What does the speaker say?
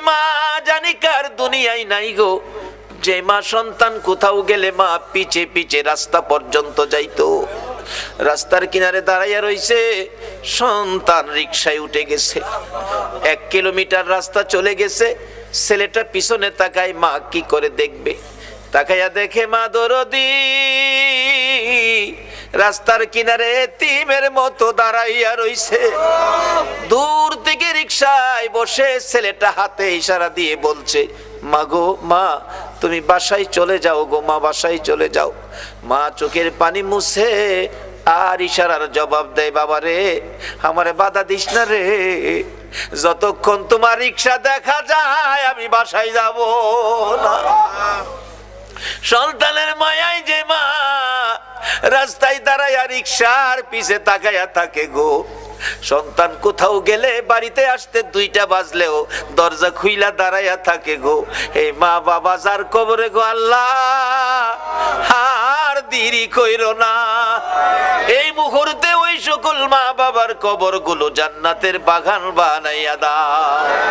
মা জানি কার দুনিয়ায় নাই গো, যে মা সন্তান কোথাও গেলে মা পিছে পিছে রাস্তা পর্যন্ত যাইতো। রাস্তার কিনারে দাঁড়াইয়া রইছে, সন্তান রিকশায় উঠে গেছে, 1 কিলোমিটার রাস্তা চলে গেছে। ছেলেটা পিছনে তাকায়, মা কি করে দেখবে, তাকাইয়া দেখে মা দরদি রাস্তার কিনারে এতিমের মতো দাঁড়াইয়া রইছে। দূর থেকে রিকশায় বসে ছেলেটা হাতে ইশারা দিয়ে বলছে, মা গো মা, তুমি বাসায় চলে যাও গো মা, বাসায় চলে যাও। মা চোখের পানি মুছে আর ইশারার জবাব দেয়, বাবা রে আমারে বাধা দিস না রে, যতক্ষণ তোমার রিকশা দেখা যায় আমি বাসায় যাব না। সন্তানের মায়ায় যে মা রাস্তায় দাঁড়াইয়া রিকশার পিছে তাকাইয়া থাকে গো। সন্তান কোথাও গেলে বাড়িতে আসতে 2টা বাজলেও দরজা খুইলা দাঁড়াইয়া থাকে গো। এই মা বাবা যার কবরে গো আল্লাহ আর দেরি কইরো না। এই মুহূর্তে ওই সকল মা বাবার কবর গুলো জান্নাতের বাগান বানাইয়া দাও।